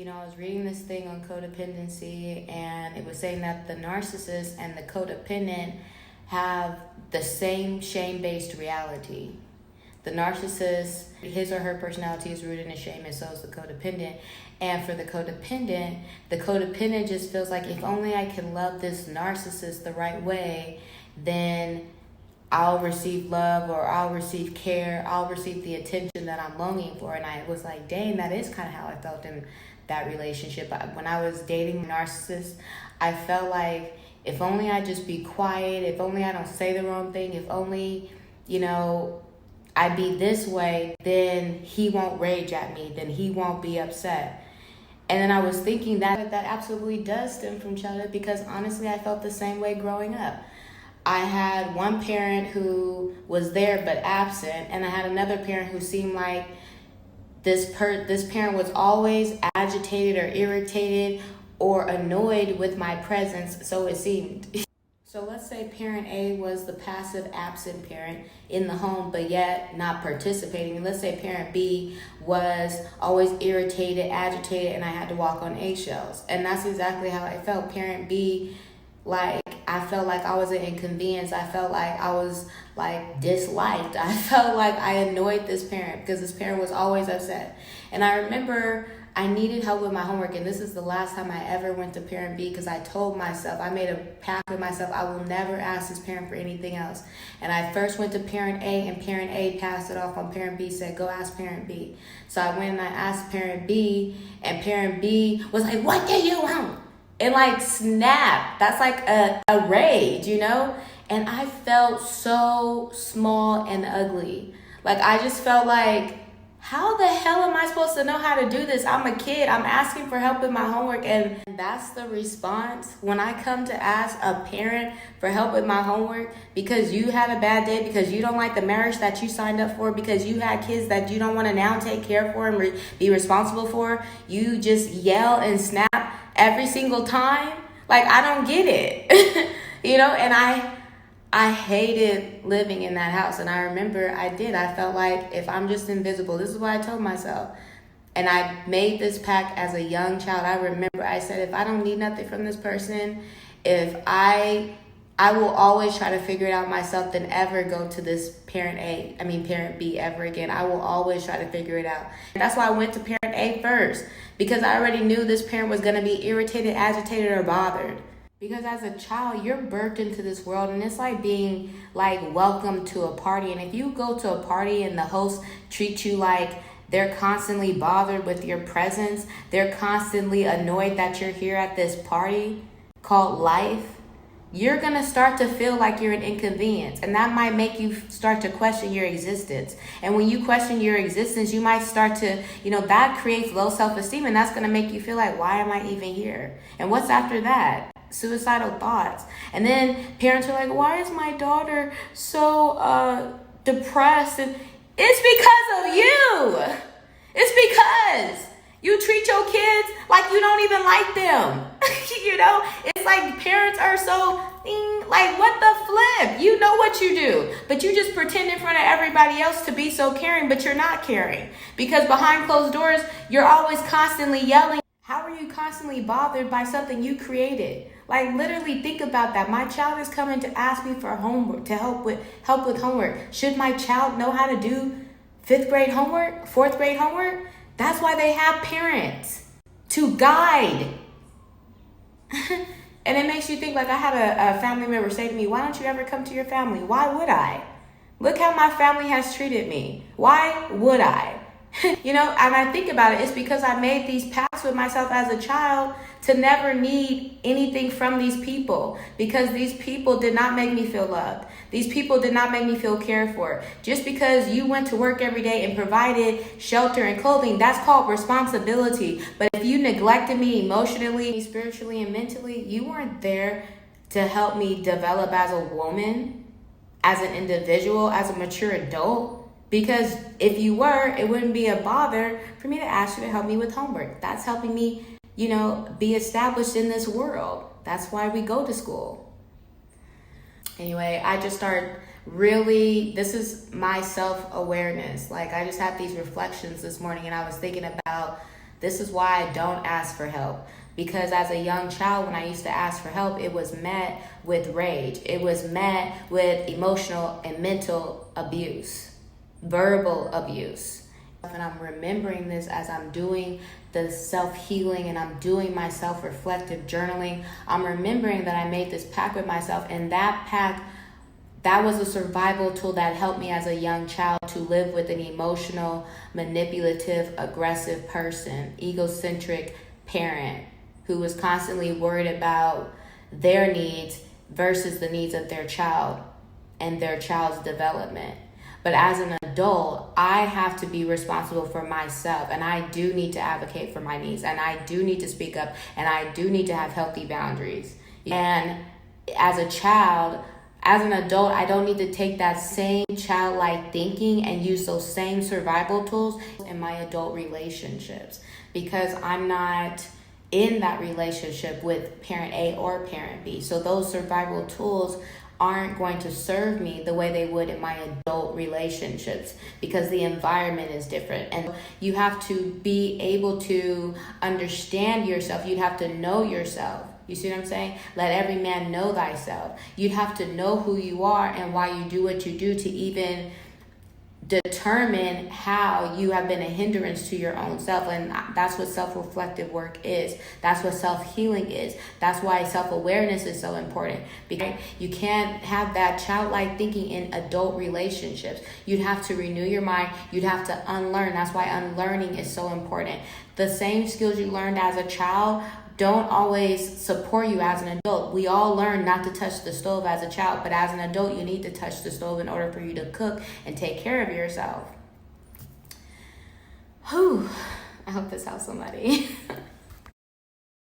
I was reading this thing on codependency, and it was saying that the narcissist and the codependent have the same shame-based reality. The narcissist, his or her personality is rooted in shame, and so is the codependent. And for the codependent just feels like, if only I can love this narcissist the right way, then I'll receive love, or I'll receive care, I'll receive the attention that I'm longing for. And I was like, dang, that is kind of how I felt in that relationship. When I was dating a narcissist, I felt like, if only I just be quiet, if only I don't say the wrong thing, if only, I be this way, then he won't rage at me, then he won't be upset. And then I was thinking that absolutely does stem from childhood, because honestly, I felt the same way growing up. I had one parent who was there but absent, and I had another parent who seemed like this parent was always agitated or irritated or annoyed with my presence, so it seemed. So let's say parent A was the passive absent parent in the home, but yet not participating. And let's say parent B was always irritated, agitated, and I had to walk on eggshells. And that's exactly how I felt. Parent B, I felt like I was an inconvenience. I felt like I was disliked. I felt like I annoyed this parent because this parent was always upset. And I remember I needed help with my homework, and this is the last time I ever went to parent B, because I told myself, I made a pact with myself, I will never ask this parent for anything else. And I first went to parent A, and parent A passed it off on parent B, said, go ask parent B. So I went and I asked parent B, and parent B was like, what do you want? And snapped. That's like a rage, And I felt so small and ugly. I just felt like, how the hell am I supposed to know how to do this? I'm a kid. I'm asking for help with my homework. And that's the response when I come to ask a parent for help with my homework, because you had a bad day, because you don't like the marriage that you signed up for, because you had kids that you don't want to now take care for and be responsible for. You just yell and snap every single time. I don't get it. And I hated living in that house. And I remember I felt like, if I'm just invisible, this is what I told myself. And I made this pact as a young child. I remember I said, if I don't need nothing from this person, if I will always try to figure it out myself, than ever go to this parent B ever again. I will always try to figure it out. And that's why I went to parent A first, because I already knew this parent was going to be irritated, agitated, or bothered. Because as a child, you're birthed into this world, and it's like being welcome to a party. And if you go to a party and the host treats you like they're constantly bothered with your presence, they're constantly annoyed that you're here at this party called life, you're going to start to feel like you're an inconvenience. And that might make you start to question your existence. And when you question your existence, you might start to, that creates low self-esteem. And that's going to make you feel like, why am I even here? And what's after that? Suicidal thoughts. And then parents are like, why is my daughter so depressed? And it's because of you. It's because you treat your kids like you don't even like them. It's like parents are so what the flip? You know what you do, but you just pretend in front of everybody else to be so caring, but you're not caring, because behind closed doors, you're always constantly yelling. How are you constantly bothered by something you created? Literally think about that. My child is coming to ask me for homework, to help with homework. Should my child know how to do 5th grade homework, 4th grade homework? That's why they have parents, to guide. And it makes you think, I had a family member say to me, why don't you ever come to your family? Why would I? Look how my family has treated me. Why would I? And I think about it, it's because I made these pacts with myself as a child to never need anything from these people, because these people did not make me feel loved. These people did not make me feel cared for. Just because you went to work every day and provided shelter and clothing, that's called responsibility. But if you neglected me emotionally, spiritually, and mentally, you weren't there to help me develop as a woman, as an individual, as a mature adult. Because if you were, it wouldn't be a bother for me to ask you to help me with homework. That's helping me, be established in this world. That's why we go to school. Anyway, I just start this is my self-awareness. I just had these reflections this morning, and I was thinking about This is why I don't ask for help. Because as a young child, when I used to ask for help, it was met with rage. It was met with emotional and mental abuse, verbal abuse. And I'm remembering this as I'm doing the self-healing and I'm doing my self-reflective journaling. I'm remembering that I made this pact with myself, and that pact, that was a survival tool that helped me as a young child to live with an emotional, manipulative, aggressive person, egocentric parent who was constantly worried about their needs versus the needs of their child and their child's development. But as an adult, I have to be responsible for myself, and I do need to advocate for my needs, and I do need to speak up, and I do need to have healthy boundaries. And as a child, as an adult, I don't need to take that same childlike thinking and use those same survival tools in my adult relationships, because I'm not in that relationship with parent A or parent B. So those survival tools aren't going to serve me the way they would in my adult relationships, because the environment is different. And you have to be able to understand yourself. You'd have to know yourself. You see what I'm saying? Let every man know thyself. You'd have to know who you are and why you do what you do to even determine how you have been a hindrance to your own self. And that's what self-reflective work is. That's what self-healing is. That's why self-awareness is so important, because you can't have that childlike thinking in adult relationships. You'd have to renew your mind. You'd have to unlearn. That's why unlearning is so important. The same skills you learned as a child don't always support you as an adult. We all learn not to touch the stove as a child, but as an adult, you need to touch the stove in order for you to cook and take care of yourself. Whew. I hope this helps somebody.